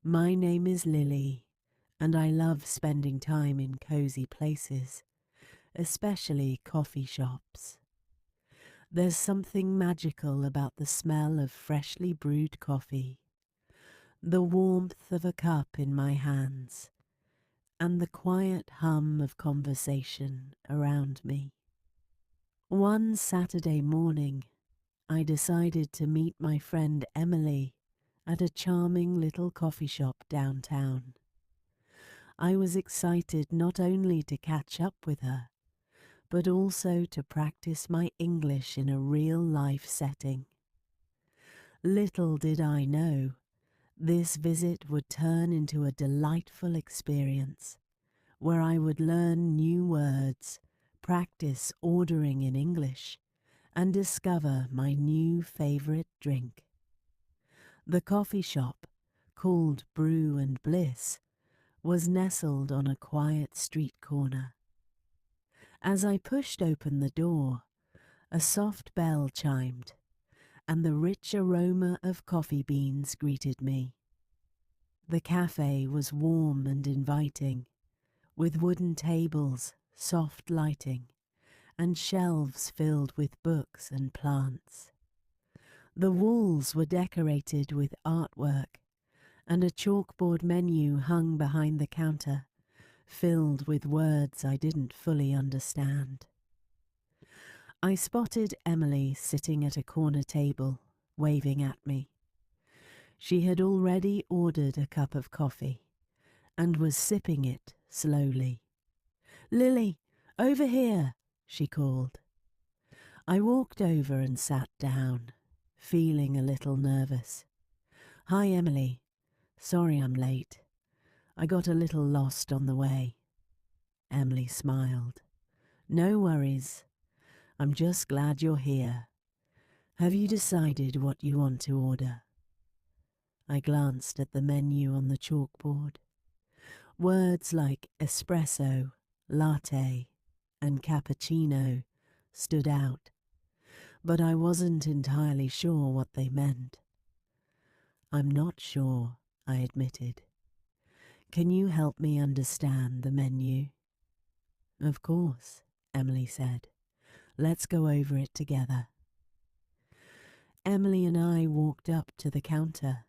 My name is Lily, and I love spending time in cozy places, especially coffee shops. There's something magical about the smell of freshly brewed coffee, the warmth of a cup in my hands, and the quiet hum of conversation around me. One Saturday morning, I decided to meet my friend Emily at a charming little coffee shop downtown. I was excited not only to catch up with her, but also to practice my English in a real-life setting. Little did I know, this visit would turn into a delightful experience where I would learn new words, practice ordering in English, and discover my new favorite drink. The coffee shop, called Brew Bliss, was nestled on a quiet street corner. As I pushed open the door, a soft bell chimed, and the rich aroma of coffee beans greeted me. The café was warm and inviting, with wooden tables, soft lighting, and shelves filled with books and plants. The walls were decorated with artwork, and a chalkboard menu hung behind the counter, filled with words I didn't fully understand. I spotted Emily sitting at a corner table, waving at me. She had already ordered a cup of coffee, and was sipping it slowly. "Lily, over here," she called. I walked over and sat down, feeling a little nervous. "Hi, Emily. Sorry I'm late. I got a little lost on the way." Emily smiled. "No worries. I'm just glad you're here. Have you decided what you want to order?" I glanced at the menu on the chalkboard. Words like espresso, latte, and cappuccino stood out, but I wasn't entirely sure what they meant. "I'm not sure," I admitted. "Can you help me understand the menu?" "Of course," Emily said. "Let's go over it together." Emily and I walked up to the counter,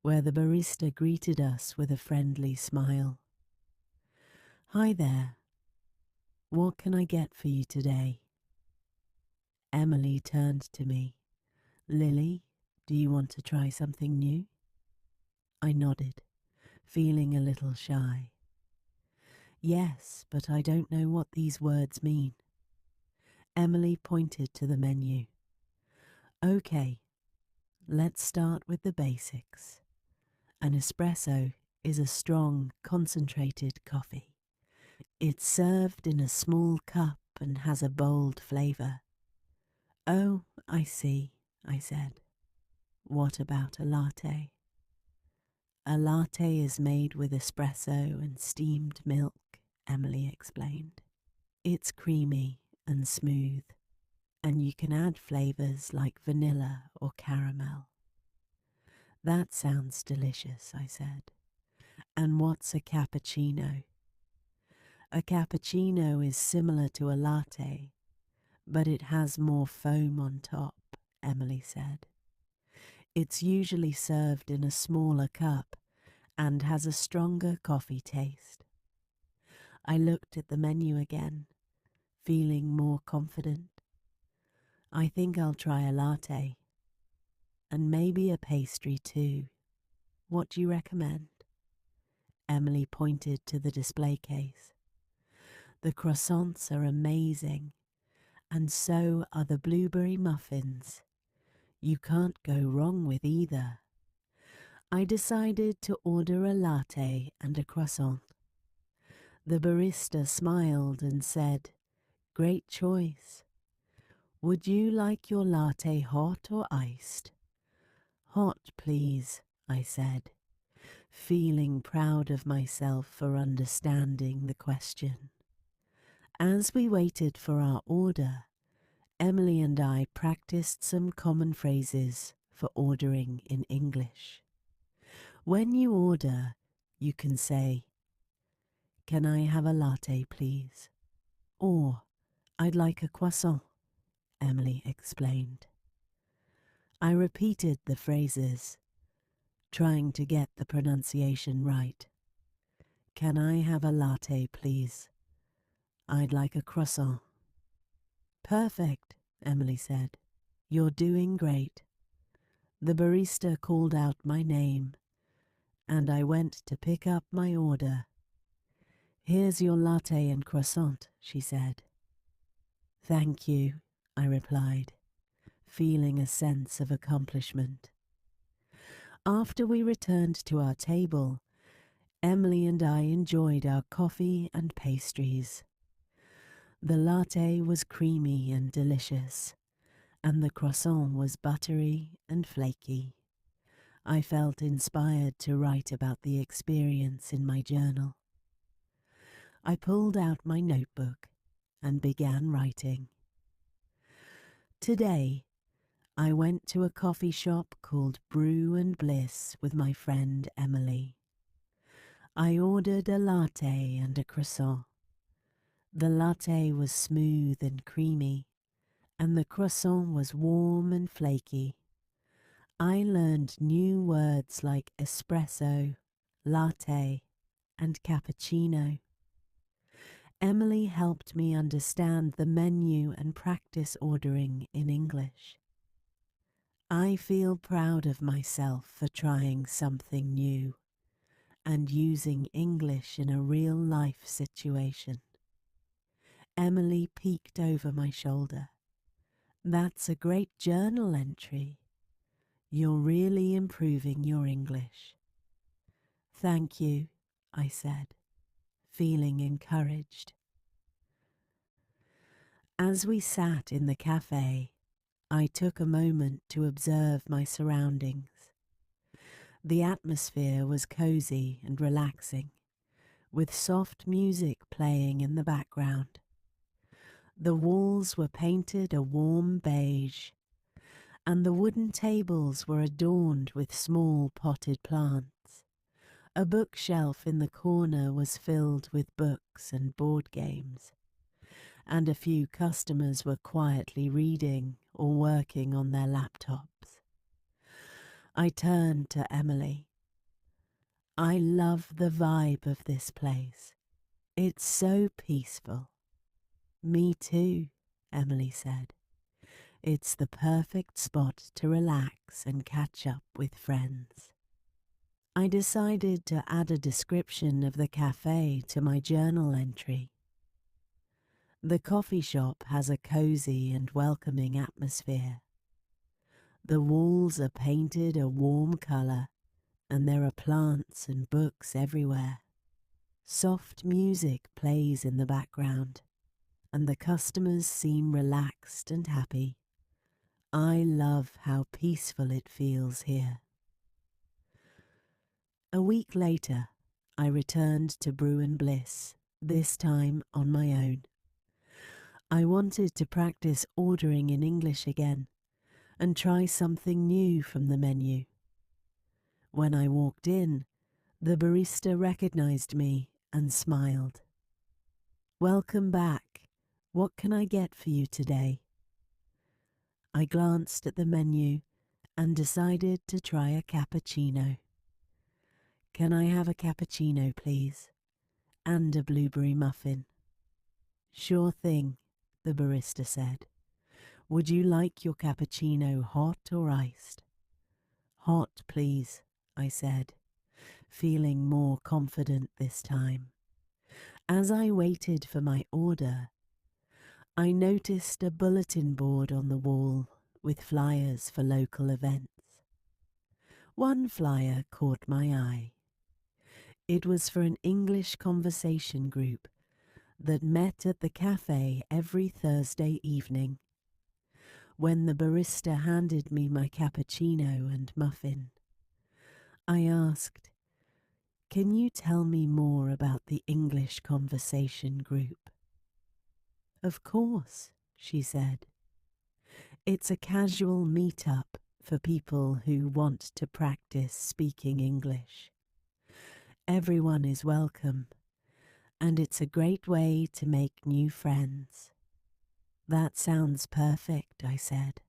where the barista greeted us with a friendly smile. "Hi there. What can I get for you today?" Emily turned to me. "Lily, do you want to try something new?" I nodded, feeling a little shy. "Yes, but I don't know what these words mean." Emily pointed to the menu. "Okay, let's start with the basics. An espresso is a strong, concentrated coffee. It's served in a small cup and has a bold flavour." "Oh, I see," I said. "What about a latte?" "A latte is made with espresso and steamed milk," Emily explained. "It's creamy and smooth, and you can add flavours like vanilla or caramel." "That sounds delicious," I said. "And what's a cappuccino?" "A cappuccino is similar to a latte, but it has more foam on top," Emily said. "It's usually served in a smaller cup and has a stronger coffee taste." I looked at the menu again, feeling more confident. "I think I'll try a latte. And maybe a pastry too. What do you recommend?" Emily pointed to the display case. "The croissants are amazing, and so are the blueberry muffins. You can't go wrong with either." I decided to order a latte and a croissant. The barista smiled and said, "Great choice. Would you like your latte hot or iced?" "Hot, please," I said, feeling proud of myself for understanding the question. As we waited for our order, Emily and I practiced some common phrases for ordering in English. When you order, you can say, "Can I have a latte, please?" Or, "I'd like a croissant," Emily explained. I repeated the phrases, trying to get the pronunciation right. "Can I have a latte, please? I'd like a croissant." "Perfect," Emily said. "You're doing great." The barista called out my name, and I went to pick up my order. "Here's your latte and croissant," she said. "Thank you," I replied, feeling a sense of accomplishment. After we returned to our table, Emily and I enjoyed our coffee and pastries. The latte was creamy and delicious, and the croissant was buttery and flaky. I felt inspired to write about the experience in my journal. I pulled out my notebook and began writing. Today, I went to a coffee shop called Brew Bliss with my friend Emily. I ordered a latte and a croissant. The latte was smooth and creamy, and the croissant was warm and flaky. I learned new words like espresso, latte, and cappuccino. Emily helped me understand the menu and practice ordering in English. I feel proud of myself for trying something new and using English in a real-life situation. Emily peeked over my shoulder. "That's a great journal entry. You're really improving your English." "Thank you," I said, feeling encouraged. As we sat in the café, I took a moment to observe my surroundings. The atmosphere was cozy and relaxing, with soft music playing in the background. The walls were painted a warm beige, and the wooden tables were adorned with small potted plants. A bookshelf in the corner was filled with books and board games, and a few customers were quietly reading or working on their laptops. I turned to Emily. "I love the vibe of this place. It's so peaceful." "Me too," Emily said. "It's the perfect spot to relax and catch up with friends." I decided to add a description of the cafe to my journal entry. The coffee shop has a cozy and welcoming atmosphere. The walls are painted a warm colour, and there are plants and books everywhere. Soft music plays in the background, and the customers seem relaxed and happy. I love how peaceful it feels here. A week later, I returned to Brew Bliss, this time on my own. I wanted to practice ordering in English again and try something new from the menu. When I walked in, the barista recognized me and smiled. "Welcome back. What can I get for you today?" I glanced at the menu and decided to try a cappuccino. "Can I have a cappuccino, please? And a blueberry muffin?" "Sure thing," the barista said. "Would you like your cappuccino hot or iced?" "Hot, please," I said, feeling more confident this time. As I waited for my order, I noticed a bulletin board on the wall with flyers for local events. One flyer caught my eye. It was for an English conversation group that met at the cafe every Thursday evening. When the barista handed me my cappuccino and muffin, I asked, "Can you tell me more about the English conversation group?" "Of course," she said. "It's a casual meet-up for people who want to practice speaking English. Everyone is welcome, and it's a great way to make new friends. That sounds perfect, I said.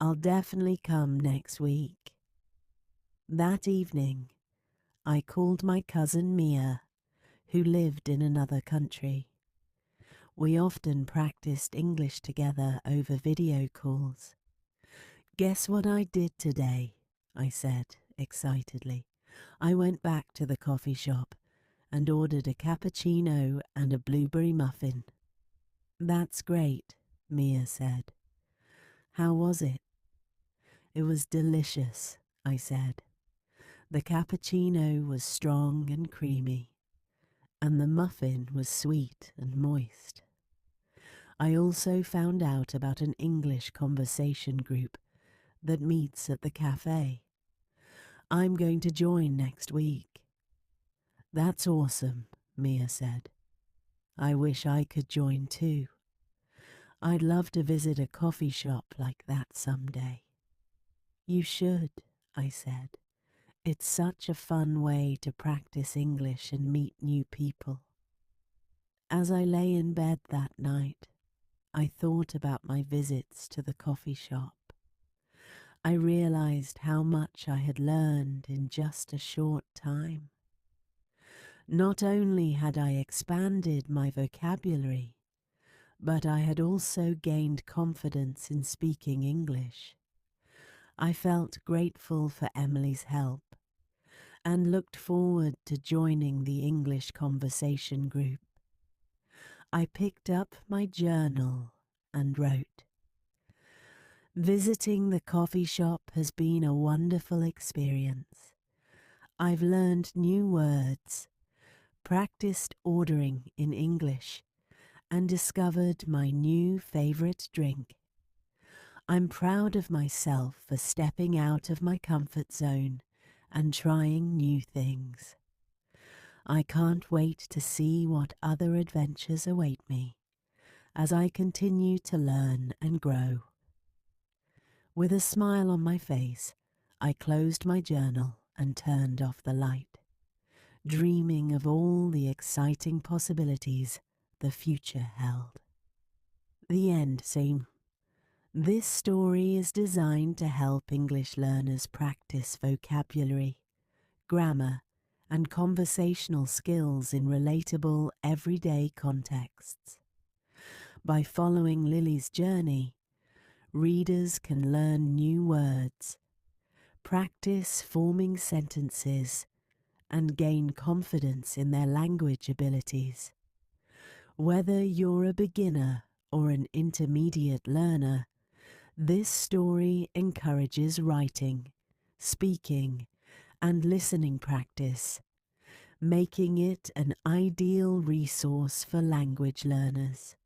I'll definitely come next week. That evening, I called my cousin Mia, who lived in another country. We often practiced English together over video calls. Guess what I did today? I said excitedly. I went back to the coffee shop and ordered a cappuccino and a blueberry muffin. That's great, Mia said. How was it? It was delicious, I said. The cappuccino was strong and creamy, and the muffin was sweet and moist. I also found out about an English conversation group that meets at the café. I'm going to join next week. That's awesome, Mia said. I wish I could join too. I'd love to visit a coffee shop like that someday. You should, I said. It's such a fun way to practice English and meet new people. As I lay in bed that night, I thought about my visits to the coffee shop. I realized how much I had learned in just a short time. Not only had I expanded my vocabulary, but I had also gained confidence in speaking English. I felt grateful for Emily's help and looked forward to joining the English conversation group. I picked up my journal and wrote, "Visiting the coffee shop has been a wonderful experience. I've learned new words, practiced ordering in English, and discovered my new favorite drink. I'm proud of myself for stepping out of my comfort zone and trying new things. I can't wait to see what other adventures await me as I continue to learn and grow." With a smile on my face, I closed my journal and turned off the light, dreaming of all the exciting possibilities the future held. The end scene. This story is designed to help English learners practice vocabulary, grammar, and conversational skills in relatable, everyday contexts. By following Lily's journey, readers can learn new words, practice forming sentences, and gain confidence in their language abilities. Whether you're a beginner or an intermediate learner, this story encourages writing, speaking, and listening practice, making it an ideal resource for language learners.